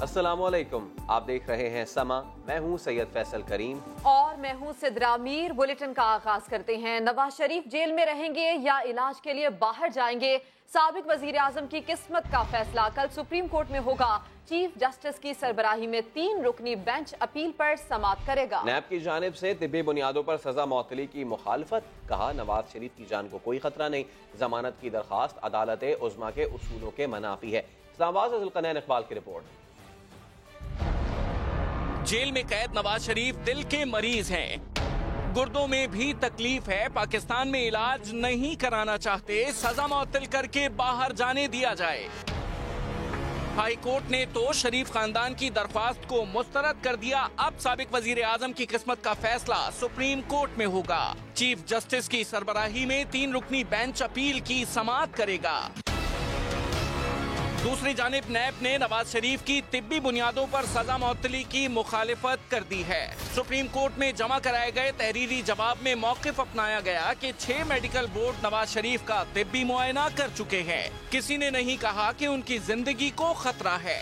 السلام علیکم، آپ دیکھ رہے ہیں سما، میں ہوں سید فیصل کریم اور میں ہوں سدرا میر۔ بلیٹن کا آغاز کرتے ہیں۔ نواز شریف جیل میں رہیں گے یا علاج کے لیے باہر جائیں گے؟ سابق وزیر اعظم کی قسمت کا فیصلہ کل سپریم کورٹ میں ہوگا۔ چیف جسٹس کی سربراہی میں 3 رکنی بینچ اپیل پر سماعت کرے گا۔ نیب کی جانب سے طبی بنیادوں پر سزا معطلی کی مخالفت، کہا نواز شریف کی جان کو کوئی خطرہ نہیں، ضمانت کی درخواست عدالت عظمیٰ کے اصولوں کے منافی ہے۔ اسلام آباد سے ذوالقرنین اقبال کی رپورٹ۔ جیل میں قید نواز شریف دل کے مریض ہیں، گردوں میں بھی تکلیف ہے، پاکستان میں علاج نہیں کرانا چاہتے، سزا معطل کر کے باہر جانے دیا جائے۔ ہائی کورٹ نے تو شریف خاندان کی درخواست کو مسترد کر دیا، اب سابق وزیر اعظم کی قسمت کا فیصلہ سپریم کورٹ میں ہوگا۔ چیف جسٹس کی سربراہی میں 3 رکنی بینچ اپیل کی سماعت کرے گا۔ دوسری جانب نیب نے نواز شریف کی طبی بنیادوں پر سزا معطلی کی مخالفت کر دی ہے۔ سپریم کورٹ میں جمع کرائے گئے تحریری جواب میں موقف اپنایا گیا کہ 6 میڈیکل بورڈ نواز شریف کا طبی معائنہ کر چکے ہیں، کسی نے نہیں کہا کہ ان کی زندگی کو خطرہ ہے۔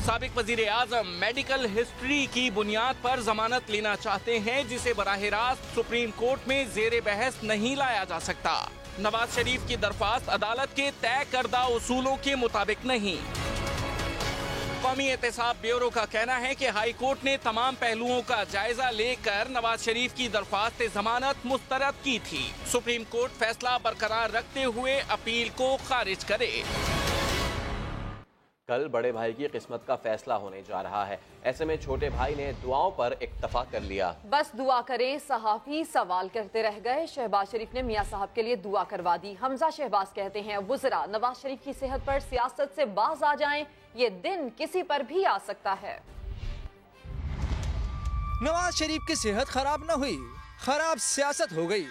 سابق وزیر اعظم میڈیکل ہسٹری کی بنیاد پر ضمانت لینا چاہتے ہیں، جسے براہ راست سپریم کورٹ میں زیر بحث نہیں لایا جا سکتا۔ نواز شریف کی درخواست عدالت کے طے کردہ اصولوں کے مطابق نہیں۔ قومی احتساب بیورو کا کہنا ہے کہ ہائی کورٹ نے تمام پہلوؤں کا جائزہ لے کر نواز شریف کی درخواست ضمانت مسترد کی تھی۔ سپریم کورٹ فیصلہ برقرار رکھتے ہوئے اپیل کو خارج کرے۔ کل بڑے بھائی کی قسمت کا فیصلہ ہونے جا رہا ہے، ایسے میں چھوٹے بھائی نے دعاؤں پر اکتفا کر لیا۔ بس دعا کریں، صحافی سوال کرتے رہ گئے۔ شہباز شریف نے میاں صاحب کے لیے دعا کروا دی۔ حمزہ شہباز کہتے ہیں وزراء نواز شریف کی صحت پر سیاست سے باز آ جائیں، یہ دن کسی پر بھی آ سکتا ہے۔ نواز شریف کی صحت خراب نہ ہوئی، خراب سیاست ہو گئی۔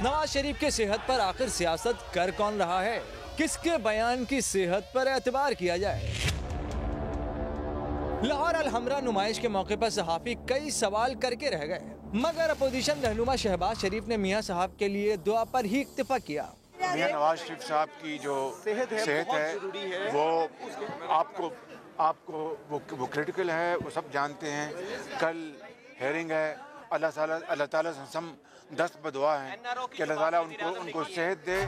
نواز شریف کی صحت پر آخر سیاست کر کون رہا ہے؟ کس کے بیان کی صحت پر اعتبار کیا جائے؟ لاہور الحمرا نمائش کے موقع پر صحافی کئی سوال کر کے رہ گئے، مگر اپوزیشن رہنما شہباز شریف نے میاں صاحب کے لیے دعا پر ہی اکتفا کیا۔ میاں نواز شریف صاحب کی جو صحت ہے وہ آپ کو وہ کریٹیکل ہے، وہ سب جانتے ہیں۔ کل ہیئرنگ ہے، اللہ تعالیٰ سے ہم دست بدعا ہیں کہ اللہ تعالیٰ ان کو صحت دے۔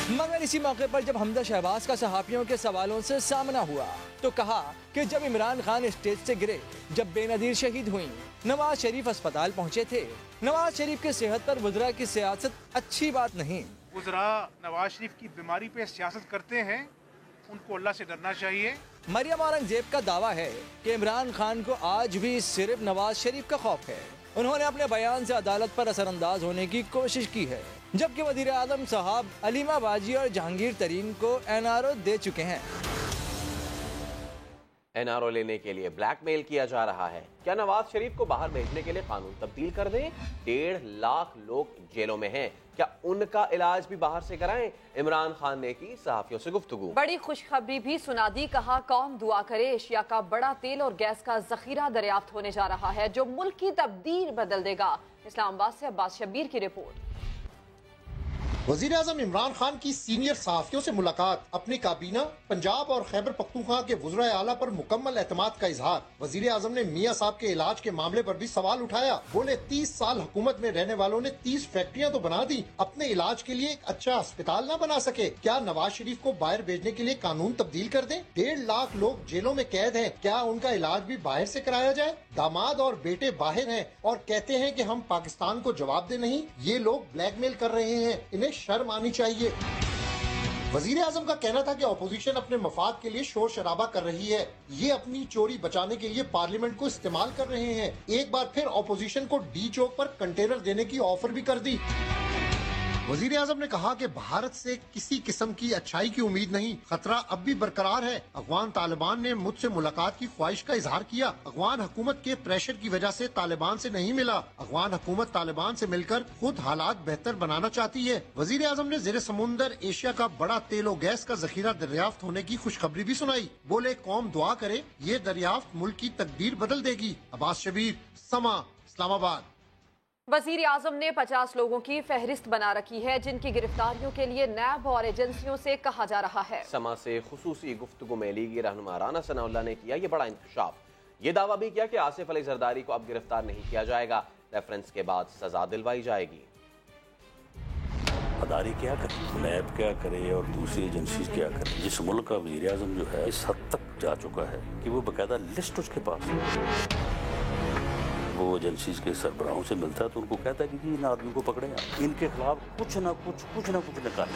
مگر اسی موقع پر جب حمزہ شہباز کا صحافیوں کے سوالوں سے سامنا ہوا تو کہا کہ جب عمران خان اسٹیج سے گرے، جب بے نظیر شہید ہوئیں، نواز شریف اسپتال پہنچے تھے۔ نواز شریف کی صحت پر وزراء کی سیاست اچھی بات نہیں۔ وزراء نواز شریف کی بیماری پہ سیاست کرتے ہیں، ان کو اللہ سے ڈرنا چاہیے۔ مریم اورنگزیب کا دعویٰ ہے کہ عمران خان کو آج بھی صرف نواز شریف کا خوف ہے۔ انہوں نے اپنے بیان سے عدالت پر اثر انداز ہونے کی کوشش کی ہے، جبکہ وزیر اعظم صاحب علیمہ باجی اور جہانگیر ترین کو NRO دے چکے ہیں۔ NRO لینے کے لیے بلیک میل کیا جا رہا ہے۔ کیا نواز شریف کو باہر بھیجنے کے لیے قانون تبدیل کر دیں؟ 1.5 لاکھ لوگ جیلوں میں ہیں، کیا ان کا علاج بھی باہر سے کرائیں؟ عمران خان نے کی صحافیوں سے گفتگو۔ بڑی خوشخبری بھی سنا دی، کہا قوم دعا کرے، ایشیا کا بڑا تیل اور گیس کا ذخیرہ دریافت ہونے جا رہا ہے جو ملک کی تقدیر بدل دے گا۔ اسلام آباد سے عباس شبیر کی رپورٹ۔ وزیر اعظم عمران خان کی سینئر صحافیوں سے ملاقات، اپنی کابینہ، پنجاب اور خیبر پختونخوا کے وزرائے اعلیٰ پر مکمل اعتماد کا اظہار۔ وزیر اعظم نے میاں صاحب کے علاج کے معاملے پر بھی سوال اٹھایا، بولے 30 سال حکومت میں رہنے والوں نے 30 فیکٹریاں تو بنا دی، اپنے علاج کے لیے ایک اچھا اسپتال نہ بنا سکے؟ کیا نواز شریف کو باہر بھیجنے کے لیے قانون تبدیل کر دیں؟ 1.5 لاکھ لوگ جیلوں میں قید ہیں، کیا ان کا علاج بھی باہر سے کرایا جائے؟ داماد اور بیٹے باہر ہیں اور کہتے ہیں کہ ہم پاکستان کو جواب دے نہیں، یہ لوگ بلیک میل کر رہے ہیں، انہیں شرم آنی چاہیے۔ وزیر اعظم کا کہنا تھا کہ اپوزیشن اپنے مفاد کے لیے شور شرابہ کر رہی ہے، یہ اپنی چوری بچانے کے لیے پارلیمنٹ کو استعمال کر رہے ہیں۔ ایک بار پھر اپوزیشن کو ڈی چوک پر کنٹینر دینے کی آفر بھی کر دی۔ وزیر اعظم نے کہا کہ بھارت سے کسی قسم کی اچھائی کی امید نہیں، خطرہ اب بھی برقرار ہے۔ افغان طالبان نے مجھ سے ملاقات کی خواہش کا اظہار کیا، افغان حکومت کے پریشر کی وجہ سے طالبان سے نہیں ملا، افغان حکومت طالبان سے مل کر خود حالات بہتر بنانا چاہتی ہے۔ وزیر اعظم نے زیر سمندر ایشیا کا بڑا تیل و گیس کا ذخیرہ دریافت ہونے کی خوشخبری بھی سنائی، بولے قوم دعا کرے، یہ دریافت ملک کی تقدیر بدل دے گی۔ عباس شبیر، سما، اسلام آباد۔ वजीर आजम ने 50 लोगों की फहरिस्त बना रखी है जिनकी गिरफ्तारियों के लिए नैब और एजेंसियों से कहा जा रहा है। समा से खुसूसी गुफ्तगू में लीगी रहनुमा राना सनाउल्लाह ने किया ये बड़ा इंकशाफ। ये दावा भी किया कि आसिफ अली जरदारी को अब गिरफ्तार नहीं किया जाएगा, रेफरेंस के बाद सजा दिलवाई जाएगी। अदारे क्या करे, नैब क्या करे और दूसरी एजेंसी क्या करे। जिस मुल्क का वज़ीर आज़म जो है इस हद तक जा चुका है कि वो बाकायदा लिस्ट उसके पास है। वो एजेंसीज के सरबराहों से मिलता है तो उनको कहता है कि इन आदमी को पकड़े, इनके खिलाफ कुछ ना कुछ निकालें।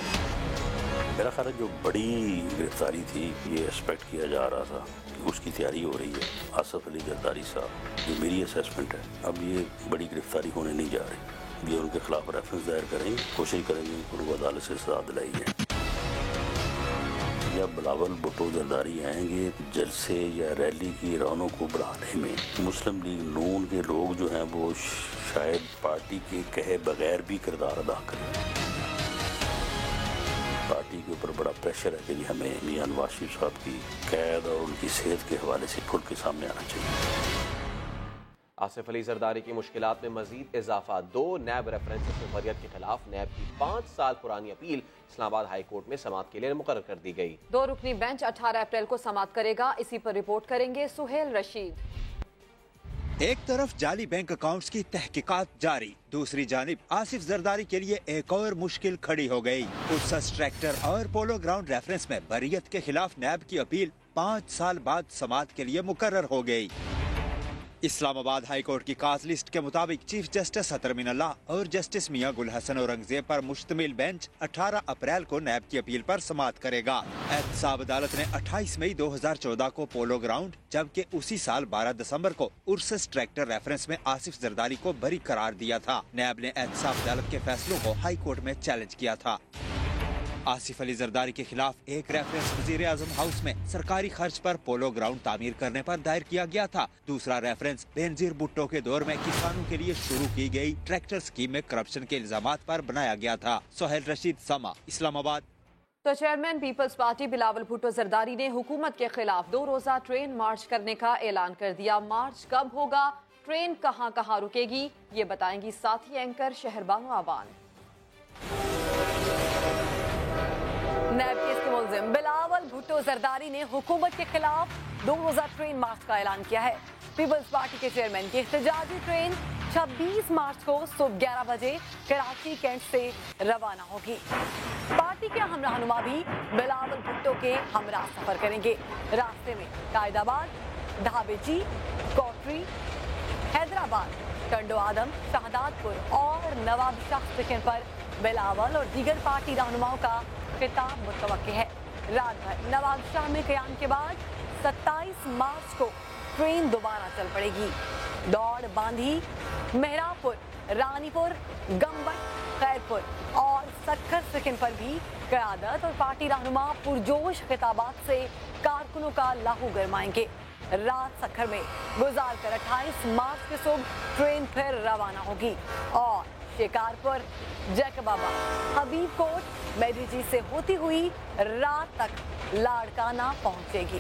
मेरा ख्याल है जो बड़ी गिरफ्तारी थी ये एक्सपेक्ट किया जा रहा था कि उसकी तैयारी हो रही है। आसिफ अली जरदारी साहब, ये मेरी असेसमेंट है, अब ये बड़ी गिरफ्तारी होने नहीं जा रही। ये उनके खिलाफ रेफरेंस दायर करेंगे, कोशिश करेंगे उनको अदालत से सजा दिलाई है। जब बिलावल भुट्टो जरदारी आएंगे जलसे या रैली की रौनक को बढ़ाने में मुस्लिम लीग नून के लोग जो हैं वो शायद पार्टी के कहे बगैर भी किरदार अदा करें। पार्टी के ऊपर बड़ा प्रेशर है कि हमें मियां नवाज शरीफ साहब की कैद और उनकी सेहत के हवाले से खुल के सामने आना चाहिए। आसिफ अली जरदारी की मुश्किलात में मजीद इजाफा। 2 नैब रेफरेंसेस में फरियत के खिलाफ नैब की 5 साल पुरानी अपील इस्लामाबाद हाई कोर्ट में समाअत के लिए मुकर्रर कर दी गई। 2 रुकनी बेंच 18 अप्रैल को समाअत करेगा। इसी पर रिपोर्ट करेंगे सुहेल रशीद। एक तरफ जाली बैंक अकाउंट्स की तहकीकात जारी, दूसरी जानिब आसिफ जरदारी के लिए एक और मुश्किल खड़ी हो गई। उर्सस ट्रैक्टर और पोलो ग्राउंड रेफरेंस में बरियत के खिलाफ नैब की अपील 5 साल बाद समाअत के लिए मुकर्रर हो गई। इस्लामाबाद हाई कोर्ट की काज लिस्ट के मुताबिक चीफ जस्टिस अतर मिनल्लाह और जस्टिस मियां गुल हसन औरंगजेब पर मुश्तमिल बेंच 18 अप्रैल को नैब की अपील पर समाअत करेगा। एहतसाब अदालत ने 28 मई 2014 को पोलो ग्राउंड जबकि उसी साल 12 दिसंबर को उर्सस ट्रैक्टर रेफरेंस में आसिफ जरदारी को बरी करार दिया था। नैब ने एहतसाब अदालत के फैसलों को हाई कोर्ट में चैलेंज किया था। आसिफ अली जरदारी के खिलाफ एक रेफरेंस वजीर आजम हाउस में सरकारी खर्च पर पोलो ग्राउंड तामीर करने पर दायर किया गया था। दूसरा रेफरेंस बेनजीर भुट्टो के दौर में किसानों के लिए शुरू की गई ट्रैक्टर स्कीम में करप्शन के इल्जामात पर बनाया गया था। सुहेल रशीद, समा, इस्लामाबाद। तो चेयरमैन पीपल्स पार्टी बिलावल भुट्टो जरदारी ने हुकूमत के खिलाफ 2 रोजा ट्रेन मार्च करने का ऐलान कर दिया। मार्च कब होगा, ट्रेन कहां कहां रुकेगी, ये बताएंगी साथी एंकर शहरबानो आवान। नैब केस के मुल्जिम बिलावल भुट्टो जरदारी ने हुकूमत के खिलाफ 2 रोजा ट्रेन मार्च का ऐलान किया है। पीपल्स पार्टी के चेयरमैन की एहतजाजी ट्रेन 26 मार्च को सुबह 11 बजे कराची कैंट से रवाना होगी। पार्टी के हम रहनुमा भी बिलावल भुट्टो के हमरा सफर करेंगे। रास्ते में कायदाबाद, ढाबेची, कोटरी, हैदराबाद, टंडो आदम, शहदादपुर और नवाब शाह स्टेशन पर बिलावल और दीगर पार्टी रहनुमाओं का खिताब मुतवक्के है। रात भर नवाब शाह में क़याम के बाद 27 मार्च को ट्रेन दोबारा चल पड़ेगी। दौड़ बांधी, मेहरापुर, रानीपुर, गंबट, खैरपुर और सक्खर स्टेशन पर भी क़यादत और पार्टी रहनुमा पुरजोश खिताबात से कारकुनों का लाहू गरमाएंगे। रात सक्खर में गुजार कर 28 मार्च के सुबह ट्रेन फिर रवाना होगी और शिकारपुर, जैकबाबा, हबीबकोट, मेडीजी से होती हुई रात तक लाड़काना पहुंचेगी।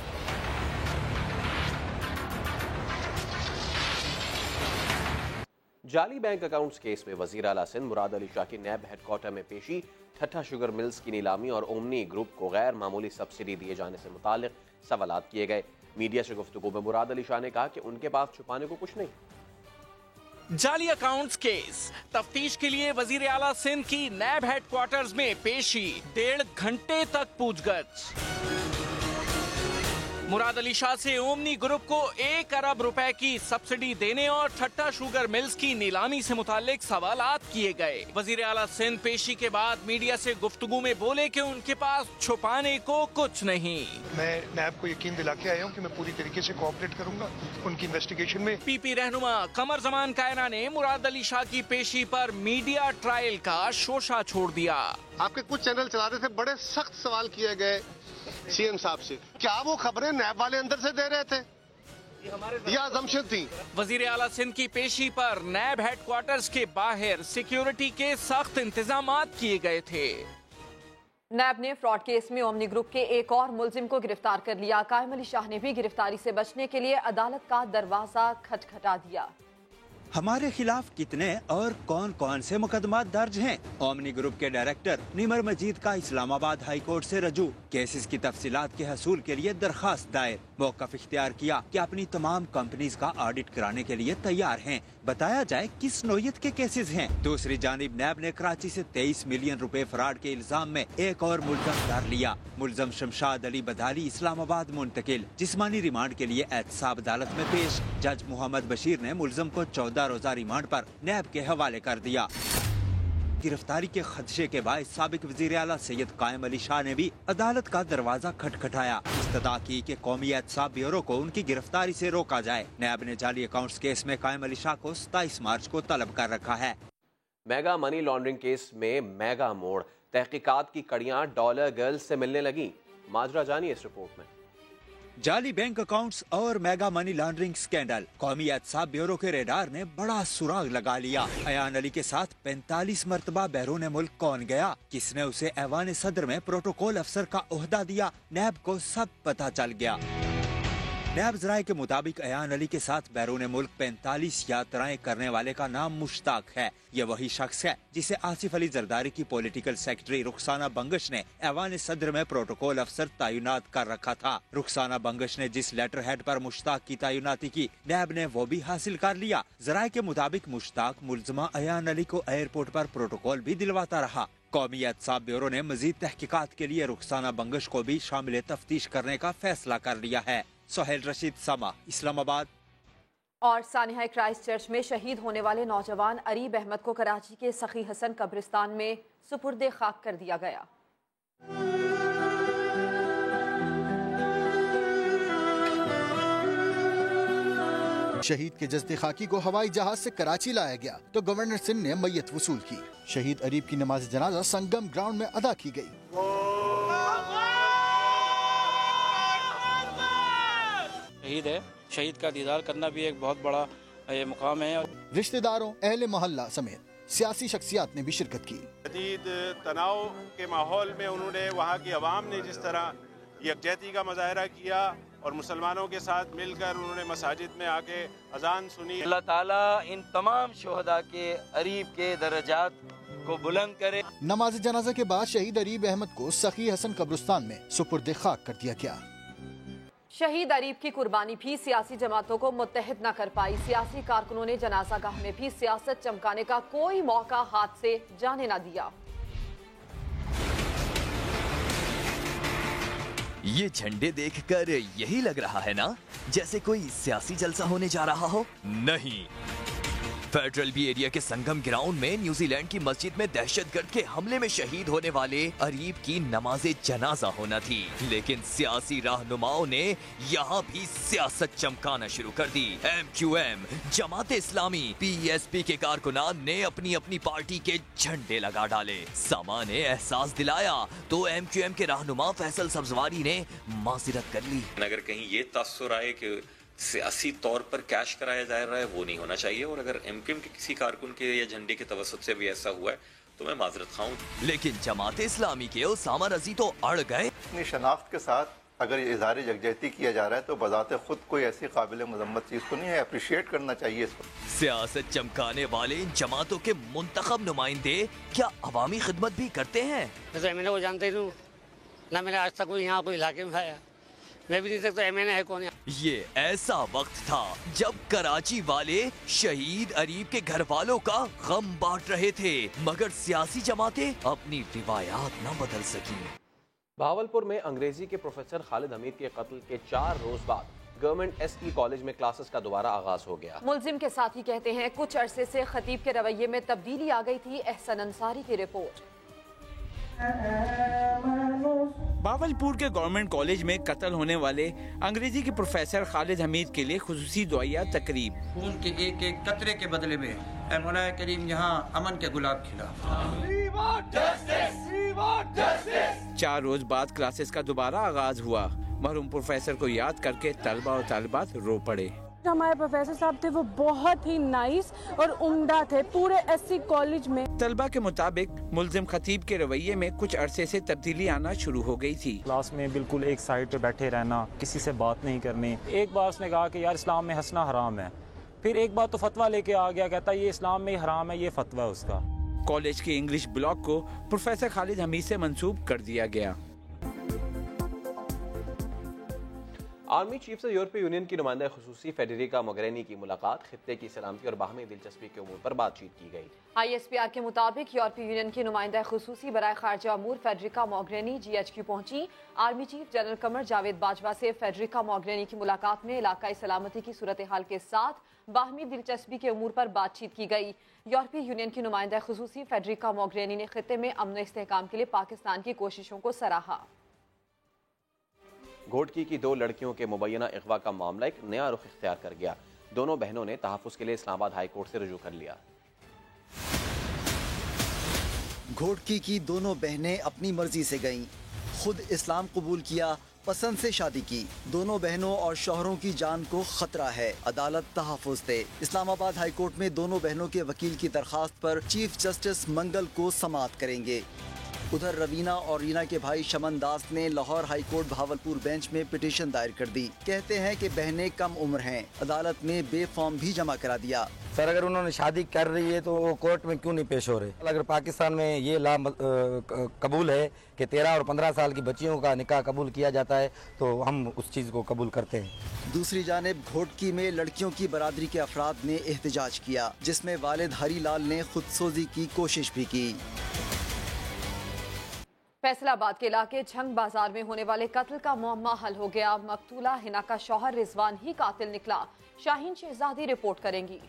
जाली बैंक अकाउंट्स केस में वजीर आला सिंध मुराद अली शाह की नैब हेडक्वार्टर में पेशी। ठट्ठा शुगर मिल्स की नीलामी और ओमनी ग्रुप को गैर मामूली सब्सिडी दिए जाने से मुतालिक सवालात किए गए। मीडिया से गुफ्तगू में मुराद अली शाह ने कहा कि उनके पास छुपाने को कुछ नहीं। जाली अकाउंट्स केस तफ्तीश के लिए वजीर आला सिंध की नैब हेडक्वार्टर्स में पेशी, 1.5 घंटे तक पूछगछ। मुराद अली शाह से ओमनी ग्रुप को 1 अरब रुपए की सब्सिडी देने और ठट्टा शुगर मिल्स की नीलामी से मुतालिक सवालात किए गए। वजीर आला सिंध पेशी के बाद मीडिया से गुफ्तगू में बोले कि उनके पास छुपाने को कुछ नहीं। मैं नैब को यकीन दिला के आया हूँ कि मैं पूरी तरीके से कोऑपरेट करूंगा उनकी इन्वेस्टिगेशन में। पीपी रहनुमा कमर जमान कायरा ने मुराद अली शाह की पेशी पर मीडिया ट्रायल का शोशा छोड़ दिया। आपके कुछ चैनल चला रहे थे, बड़े सख्त सवाल किए गए सीएम साहब से, क्या वो खबरें नैब वाले अंदर से दे रहे थे या अजम्पशन थी? वजीर आला सिंध की पेशी पर नैब हेडक्वार्टर्स के बाहर सिक्योरिटी के सख्त इंतजामात किए गए थे। नैब ने फ्रॉड केस में ओमनी ग्रुप के एक और मुलजिम को गिरफ्तार कर लिया। कायम अली शाह ने भी गिरफ्तारी से बचने के लिए अदालत का दरवाजा खटखटा दिया। हमारे खिलाफ कितने और कौन कौन से मुकदमा दर्ज हैं? ओमनी ग्रुप के डायरेक्टर निमर मजीद का इस्लामाबाद हाई कोर्ट से रजू, केसेस की तफसीलात के हसूल के लिए दरखास्त दायर। मौक़िफ़ इख्तियार किया कि अपनी तमाम कंपनीज का ऑडिट कराने के लिए तैयार हैं। बताया जाए किस नौयत के केसेस हैं। दूसरी जानिब नैब ने कराची से 23 मिलियन रुपए फ्रॉड के इल्जाम में एक और मुल्ज़म धर लिया। मुल्ज़म शमशाद अली बदाली इस्लामाबाद मुंतकिल, जिस्मानी रिमांड के लिए एहतसाब अदालत में पेश। जज मोहम्मद बशीर ने मुल्ज़म को 14 रोज़ा रिमांड पर नैब के हवाले कर दिया। गिरफ्तारी के खदशे के बाद साबिक वज़ीर आला सैयद कायम अली शाह ने भी अदालत का दरवाजा खटखटाया। इस्तदा की कि कौमी एहतसाब ब्यूरो को उनकी गिरफ्तारी से रोका जाए। नैब ने जाली अकाउंट्स केस में कायम अली शाह को 27 मार्च को तलब कर रखा है। मेगा मनी लॉन्ड्रिंग केस में मेगा मोड़, तहकीकात की कड़ियां डॉलर गर्ल्स से मिलने लगी। माजरा जानिए इस रिपोर्ट में। जाली बैंक अकाउंट्स और मेगा मनी लॉन्ड्रिंग स्कैंडल, कौमी एहतसाब ब्यूरो के रेडार ने बड़ा सुराग लगा लिया। अयान अली के साथ 45 मरतबा बैरून मुल्क कौन गया, किसने उसे ऐवान सदर में प्रोटोकॉल अफसर का ओहदा दिया, नैब को सब पता चल गया। नैब ज़राए के मुताबिक अयान अली के साथ बैरून मुल्क 45 यात्राएं करने वाले का नाम मुश्ताक है। ये वही शख्स है जिसे आसिफ अली जरदारी की पॉलिटिकल सेक्रेटरी रुखसाना बंगश ने ऐवान सदर में प्रोटोकॉल अफसर तैनात कर रखा था। रुखसाना बंगश ने जिस लेटर हेड पर मुश्ताक की तैनाती की, नैब ने वो भी हासिल कर लिया। ज़राए के मुताबिक मुश्ताक मुल्ज़मा अयान अली को एयरपोर्ट पर प्रोटोकॉल भी दिलवाता रहा। कौमी एहतसाब ब्यूरो ने मजीद तहकीकात के लिए रुखसाना बंगश को भी शामिल तफ्तीश करने का फैसला कर लिया है। सोहेल रशीद, समा, इस्लामाबाद। और सानिया क्राइस्ट चर्च में शहीद होने वाले नौजवान अरीब अहमद को कराची के सखी हसन कब्रिस्तान में सुपुर्दे खाक कर दिया गया। शहीद के जस्दे खाकी को हवाई जहाज से कराची लाया गया तो गवर्नर सिंध ने मैयत वसूल की। शहीद अरीब की नमाज जनाजा संगम ग्राउंड में अदा की गई। शहीद है, शहीद का दीदार करना भी एक बहुत बड़ा ये मुकाम है। रिश्तेदारों, अहले मोहल्ला समेत सियासी शख्सियात ने भी शिरकत की। शदीद तनाव के माहौल में उन्होंने, वहाँ की आवाम ने जिस तरह यकजहती का मुजाहरा किया और मुसलमानों के साथ मिलकर उन्होंने मसाजिद में आके अजान सुनी। अल्लाह ताला इन तमाम शोहदा के अरीब के दर्जात को बुलंद करे। नमाज जनाजा के बाद शहीद अरीब अहमद को सखी हसन कब्रिस्तान में सुपुर्द खाक कर दिया गया। शहीद अरीब की कुर्बानी भी सियासी जमातों को मुत्तहिद न कर पाई। सियासी कारकुनों ने जनाजागाह में भी सियासत चमकाने का कोई मौका हाथ से जाने न दिया। ये झंडे देखकर यही लग रहा है ना जैसे कोई सियासी जलसा होने जा रहा हो? नहीं, फेडरल बी एरिया के संगम ग्राउंड में न्यूजीलैंड की मस्जिद में दहशतगर्द के हमले में शहीद होने वाले अरीब की नमाज़े जनाजा होना थी, लेकिन सियासी रहनुमाओं ने यहाँ भी सियासत चमकाना शुरू कर दी। MQM, जमात इस्लामी, PSP के कारकुनान ने अपनी अपनी पार्टी के झंडे लगा डाले। समा ने एहसास दिलाया तो MQM के रहनुमा फैसल सब्जवारी ने माजिरत कर ली। अगर कहीं ये तासुर आए कि सियासी तौर पर कैश कराया जा रहा है, वो नहीं होना चाहिए, और अगर MQM के किसी कारकुन के या झंडे के तवसत से भी ऐसा हुआ है तो मैं माजरत खाऊं। लेकिन जमात इस्लामी के उसामा रजी तो अड़ गए। अपनी शनाख्त के साथ अगर इजहार यकजहती किया जा रहा है तो बजाते खुद कोई ऐसी काबिल मजम्मत चीज तो नहीं है, अप्रिशिएट करना चाहिए इसको। सियासत चमकाने वाले इन जमातों के मुंतखब नुमाइंदे क्या अवामी खिदमत भी करते हैं? मैंने वो जानते ही ना, मैंने आज तक कोई यहाँ कोई इलाके में आया, मैं भी नहीं सकता MNA है कौन है। ये ऐसा वक्त था जब कराची वाले शहीद अरीब के घर वालों का गम बांट रहे थे, मगर सियासी जमातें अपनी रिवायात न बदल सकी। भावलपुर में अंग्रेजी के प्रोफेसर खालिद हमीद के कत्ल के 4 रोज बाद गवर्नमेंट SE कॉलेज में क्लासेस का दोबारा आगाज हो गया। मुल्जिम के साथी कहते हैं कुछ अरसे से खतीब के रवैये में तब्दीली आ गई थी। एहसन अंसारी की रिपोर्ट। भावलपुर के गवर्नमेंट कॉलेज में कत्ल होने वाले अंग्रेजी के प्रोफेसर खालिद हमीद के लिए खुसूसी दुआया तकरीब। खून के एक एक कतरे के बदले में ऐ मौलाए करीम यहाँ अमन के गुलाब खिला। 4 रोज बाद क्लासेस का दोबारा आगाज हुआ। मरहूम प्रोफेसर को याद करके तलबा और तालिबात रो पड़े। हमारे प्रोफेसर साहब थे वो बहुत ही नाइस और उम्दा थे पूरे SC कॉलेज में। तलबा के मुताबिक मुल्जिम खतीब के रवैये में कुछ अरसे से तब्दीली आना शुरू हो गई थी। क्लास में बिल्कुल एक साइड पे बैठे रहना, किसी से बात नहीं करनी। एक बार उसने कहा कि यार इस्लाम में हंसना हराम है, फिर एक बार तो फतवा लेके आ गया, कहता ये इस्लाम में हराम है, ये फतवा है उसका। कॉलेज के इंग्लिश ब्लॉक को प्रोफेसर खालिद हमीद से मंसूब कर दिया गया। आर्मी चीफ से यूरोपीय यूनियन की नुमाइंदा खुसूसी फेडरिका मोगेरिनी की मुलाकात, खित्ते की सलामती और बाहमी दिलचस्पी के उमूर पर बातचीत की गई। ISPR के मुताबिक यूरोपीय यूनियन की नुमाइंदा खुसूसी बराए खारजा अमूर फेडरिका मोगेरिनी GHQ पहुंची। Army chief general Qamar Javed Bajwa से फेडरिका मोगेरिनी की मुलाकात में इलाकाई सलामती की सूरत हाल के साथ बाहमी दिलचस्पी के उमूर पर बातचीत की गई। यूरोपीय यूनियन की नुमाइंदा खुसूसी फेडरिका मोगेरिनी ने खित्ते में अमन इस्तेहकाम के लिए पाकिस्तान की कोशिशों को सराहा। घोटकी की 2 लड़कियों के मुबैना अगवा का मामला एक नया रुख इख्तियार कर गया। दोनों बहनों ने तहफ़्फ़ुज़ के लिए इस्लामाबाद हाई कोर्ट से रुजू कर लिया। घोटकी की दोनों बहनें अपनी मर्जी से गईं, खुद इस्लाम कबूल किया, पसंद से शादी की। दोनों बहनों और शौहरों की जान को खतरा है, अदालत तहफ़्फ़ुज़ दे। इस्लामाबाद हाई कोर्ट में दोनों बहनों के वकील की दरख्वास्त पर चीफ जस्टिस मंगल को समाअत करेंगे। उधर रवीना और रीना के भाई शमन दास ने Lahore high court Bahawalpur bench में पिटीशन दायर कर दी। कहते हैं कि बहनें कम उम्र हैं, अदालत में बे फॉर्म भी जमा करा दिया। सर, अगर उन्होंने शादी कर रही है तो वो कोर्ट में क्यों नहीं पेश हो रहे? अगर पाकिस्तान में ये ला कबूल है कि 13 और 15 साल की बच्चियों का निकाह कबूल किया जाता है तो हम उस चीज़ को कबूल करते हैं। दूसरी जानिब घोटकी में लड़कियों की बरादरी के अफराद ने एहतजाज किया, जिसमें वालिद हरी लाल ने खुदसोजी की कोशिश भी की। फैसलाबाद के इलाके झंग बाजार में होने वाले कत्ल का मुअम्मा हल हो गया। मकतूला हिना का शौहर रिजवान ही कातिल निकला। शाहीन शहजादी रिपोर्ट करेंगी।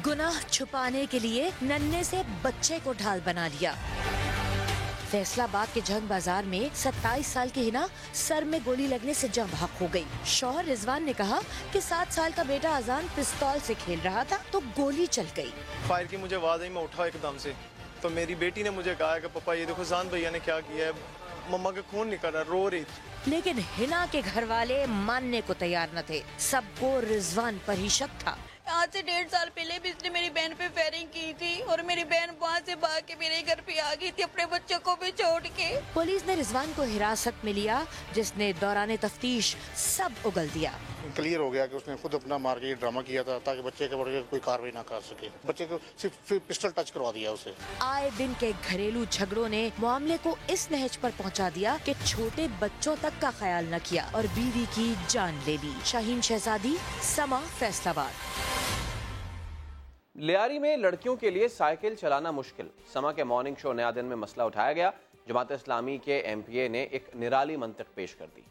गुनाह छुपाने के लिए नन्हे से बच्चे को ढाल बना लिया। फैसलाबाद के झंग बाजार में 27 साल की हिना सर में गोली लगने से जम भाग हो गई। शौहर रिजवान ने कहा कि 7 साल का बेटा अजान पिस्तौल से खेल रहा था तो गोली चल गई। फायर की मुझे आवाज आई, मैं उठा एकदम से, तो मेरी बेटी ने मुझे कहा कि पापा ये देखो जान भैया ने क्या किया है, मम्मा का खून निकल रहा, रो रही थी। लेकिन हिना के घर वाले मानने को तैयार न थे। सबको रिजवान पर ही शक था। आज से 1.5 साल पहले भी इसने मेरी बहन पे फायरिंग की थी और मेरी बहन वहाँ से भाग के मेरे घर पे आ गई थी अपने बच्चों को भी छोड़ के। पुलिस ने रिजवान को हिरासत में लिया, जिसने दौरान तफ्तीश सब उगल दिया। क्लियर हो गया कि उसने खुद अपना मार के ड्रामा किया था ताकि बच्चे के बढ़ कोई कार्रवाई ना कर सके। बच्चे को सिर्फ पिस्टल टच करवा दिया उसे। आए दिन के घरेलू झगड़ों ने मामले को इस नहज पर पहुंचा दिया कि छोटे बच्चों तक का ख्याल न किया और बीवी की जान ले ली। शाहीन शहजादी, समा, फैसलाबाद। लियारी में लड़कियों के लिए साइकिल चलाना मुश्किल। समा के मॉर्निंग शो नया दिन में मसला उठाया गया। जमात इस्लामी के MPA ने एक निराली मंतिक पेश कर दी।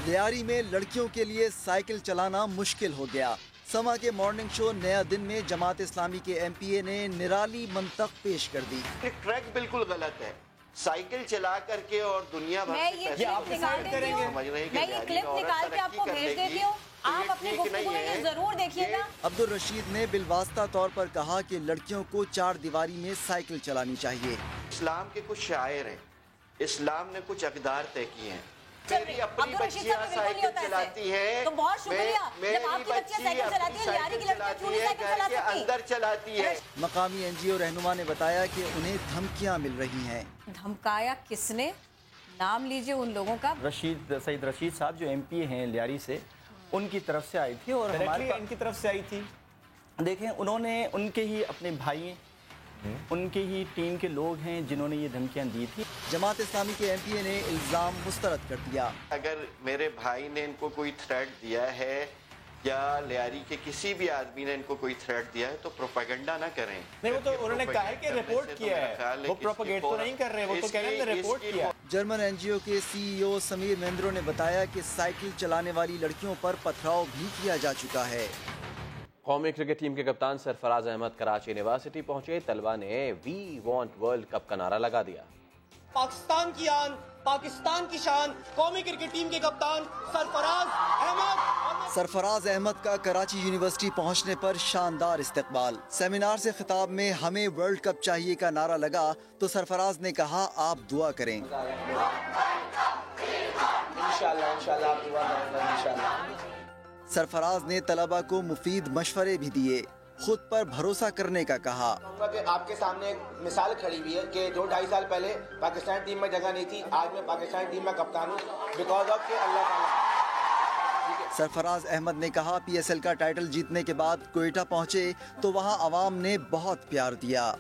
लियारी में लड़कियों के लिए साइकिल चलाना मुश्किल हो गया। समा के मॉर्निंग शो नया दिन में जमात इस्लामी के MPA ने निराली मंतक पेश कर दी। ट्रैक बिल्कुल गलत है, साइकिल चला करके और दुनिया भर मैं ये क्लिप निकाल के आपको भेज देती हूँ, आप अपनी गुफ्तगू में ये जरूर देखिएगा। अब्दुल रशीद ने बिलवास्ता तौर पर कहा कि लड़कियों को 4 दीवारी में साइकिल चलानी चाहिए। इस्लाम के कुछ शायर हैं, इस्लाम ने कुछ अक़दार तय किए हैं। मेरी अपनी बच्चियां साइकिल चलाती है, तो बहुत शुक्रिया। मेरी बच्ची अपनी साइकिल चलाती है, घर के अंदर चलाती है। मकामी NGO रहनुमा ने बताया कि उन्हें धमकियां मिल रही हैं। धमकाया किसने? नाम लीजिए उन लोगों का। सईद रशीद साहब जो MPA हैं लियारी से, उनकी तरफ से आई थी और हमारे इनकी तरफ से आई थी। देखें, उन्होंने उनके ही अपने भाई, उनके ही टीम के लोग हैं जिन्होंने ये धमकियां दी थी। जमात इस्लामी के MPA ने इल्जाम मुस्तरद कर दिया। अगर मेरे भाई ने इनको कोई थ्रेट दिया है या लियारी के किसी भी आदमी ने इनको कोई थ्रेट दिया है तो प्रोपेगेंडा ना करें। नहीं, वो तो उन्होंने कहा है कि रिपोर्ट किया है, वो प्रोपेगेट तो नहीं कर रहे, वो तो कह रहे हैं रिपोर्ट किया। जर्मन NGO के CEO समीर महेंद्रो ने बताया कि साइकिल चलाने वाली लड़कियों पर पथराव भी किया जा चुका है। कौमी क्रिकेट टीम के कप्तान सरफराज अहमद कराची यूनिवर्सिटी पहुंचे। तलबा ने वी वांट वर्ल्ड कप का नारा लगा दिया। पाकिस्तान की आन, पाकिस्तान की शान, कौमी क्रिकेट टीम के कप्तान सरफराज अहमद। सरफराज अहमद का कराची यूनिवर्सिटी पहुंचने पर शानदार इस्तकबाल। सेमिनार से खिताब में हमें वर्ल्ड कप चाहिए का नारा लगा तो सरफराज ने कहा, आप दुआ करें। सरफराज ने तलबा को मुफीद मशवरे भी दिए, खुद पर भरोसा करने का कहा। आपके सामने एक मिसाल खड़ी हुई है कि जो 2.5 साल पहले पाकिस्तान टीम में जगह नहीं थी, आज मैं पाकिस्तान टीम में कप्तान हूँ बिकॉज ऑफ अल्लाह ताला। سرفراز احمد نے کہا PSL کا ٹائٹل جیتنے کے بعد کوئٹہ پہنچے تو وہاں عوام نے بہت پیار دیا۔